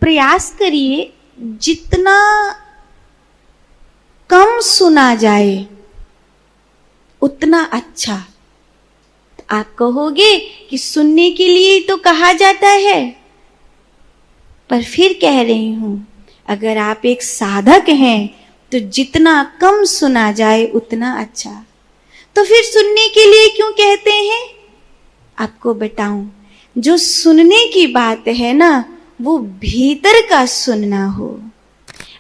प्रयास करिए जितना कम सुना जाए उतना अच्छा। आप कहोगे कि सुनने के लिए तो कहा जाता है, पर फिर कह रही हूं, अगर आप एक साधक हैं तो जितना कम सुना जाए उतना अच्छा। तो फिर सुनने के लिए क्यों कहते हैं? आपको बताऊं, जो सुनने की बात है ना, वो भीतर का सुनना हो।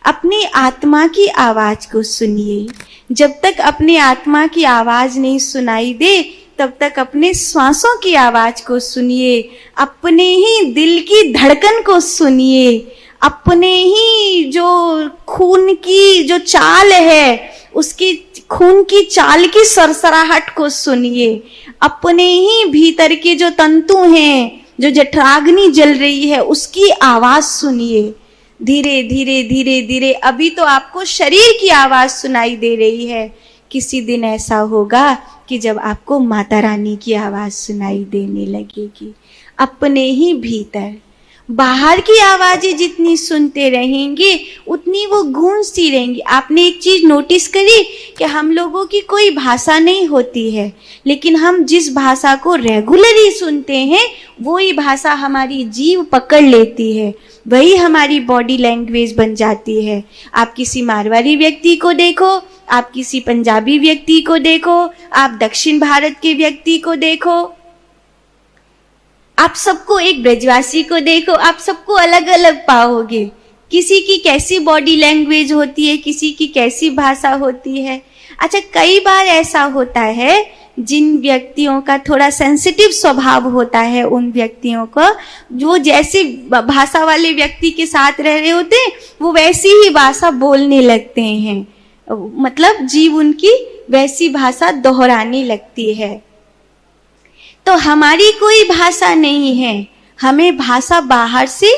अपनी आत्मा की आवाज को सुनिए। जब तक अपनी आत्मा की आवाज नहीं सुनाई दे, तब तक अपने श्वासों की आवाज को सुनिए, अपने ही दिल की धड़कन को सुनिए, अपने ही जो खून की जो चाल है, उसकी खून की चाल की सरसराहट को सुनिए, अपने ही भीतर के जो तंतु हैं, जो जठराग्नि जल रही है, उसकी आवाज सुनिए। धीरे धीरे धीरे धीरे अभी तो आपको शरीर की आवाज सुनाई दे रही है, किसी दिन ऐसा होगा कि जब आपको माता रानी की आवाज सुनाई देने लगेगी अपने ही भीतर। बाहर की आवाजें जितनी सुनते रहेंगे उतनी वो गूंजती रहेंगी। आपने एक चीज नोटिस करी कि हम लोगों की कोई भाषा नहीं होती है, लेकिन हम जिस भाषा को रेगुलरली सुनते हैं वही भाषा हमारी जीभ पकड़ लेती है, वही हमारी बॉडी लैंग्वेज बन जाती है। आप किसी मारवाड़ी व्यक्ति को देखो, आप किसी पंजाबी व्यक्ति को देखो, आप दक्षिण भारत के व्यक्ति को देखो, आप सबको, एक ब्रजवासी को देखो, आप सबको अलग अलग पाओगे। किसी की कैसी बॉडी लैंग्वेज होती है, किसी की कैसी भाषा होती है। अच्छा, कई बार ऐसा होता है जिन व्यक्तियों का थोड़ा सेंसिटिव स्वभाव होता है, उन व्यक्तियों को जो जैसे भाषा वाले व्यक्ति के साथ रह रहे होते हैं वो वैसी ही भाषा बोलने लगते हैं, मतलब जीव उनकी वैसी भाषा दोहराने लगती है। तो हमारी कोई भाषा नहीं है, हमें भाषा बाहर से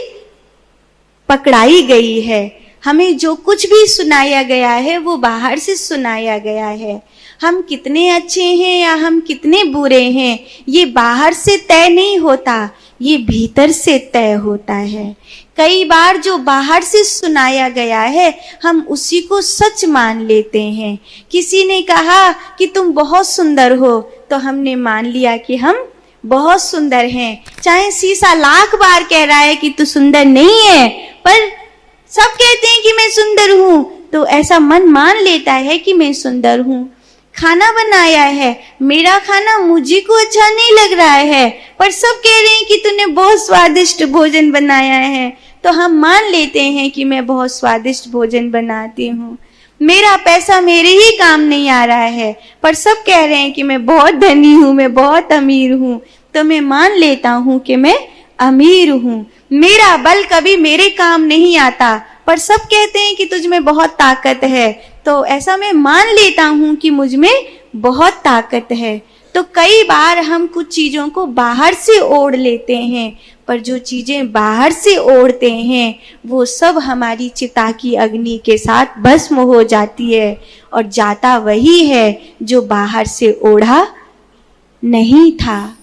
पकड़ाई गई है। हमें जो कुछ भी सुनाया गया है वो बाहर से सुनाया गया है। हम कितने अच्छे हैं या हम कितने बुरे हैं, ये बाहर से तय नहीं होता, ये भीतर से तय होता है। कई बार जो बाहर से सुनाया गया है हम उसी को सच मान लेते हैं। किसी ने कहा कि तुम बहुत सुंदर हो, तो हमने मान लिया कि हम बहुत सुंदर हैं, चाहे शीशा लाख बार कह रहा है कि तू सुंदर नहीं है, पर सब कहते हैं कि मैं सुंदर हूं, तो ऐसा मन मान लेता है कि मैं सुंदर हूं। खाना बनाया है, मेरा खाना मुझे को अच्छा नहीं लग रहा है, पर सब कह रहे हैं कि तूने बहुत स्वादिष्ट भोजन बनाया है, तो हम मान लेते हैं कि मैं बहुत स्वादिष्ट भोजन बनाती हूँ। मेरा पैसा मेरे ही काम नहीं आ रहा है, पर सब कह रहे हैं कि मैं बहुत धनी हूँ, मैं बहुत अमीर हूँ, तो मैं मान लेता हूँ कि मैं अमीर हूँ। मेरा बल कभी मेरे काम नहीं आता, पर सब कहते हैं कि तुझ में बहुत ताकत है, तो ऐसा मैं मान लेता हूँ कि मुझ में बहुत ताकत है। तो कई बार हम कुछ चीजों को बाहर से ओढ़ लेते हैं, पर जो चीजें बाहर से ओढ़ते हैं वो सब हमारी चिता की अग्नि के साथ भस्म हो जाती है, और जाता वही है जो बाहर से ओढ़ा नहीं था।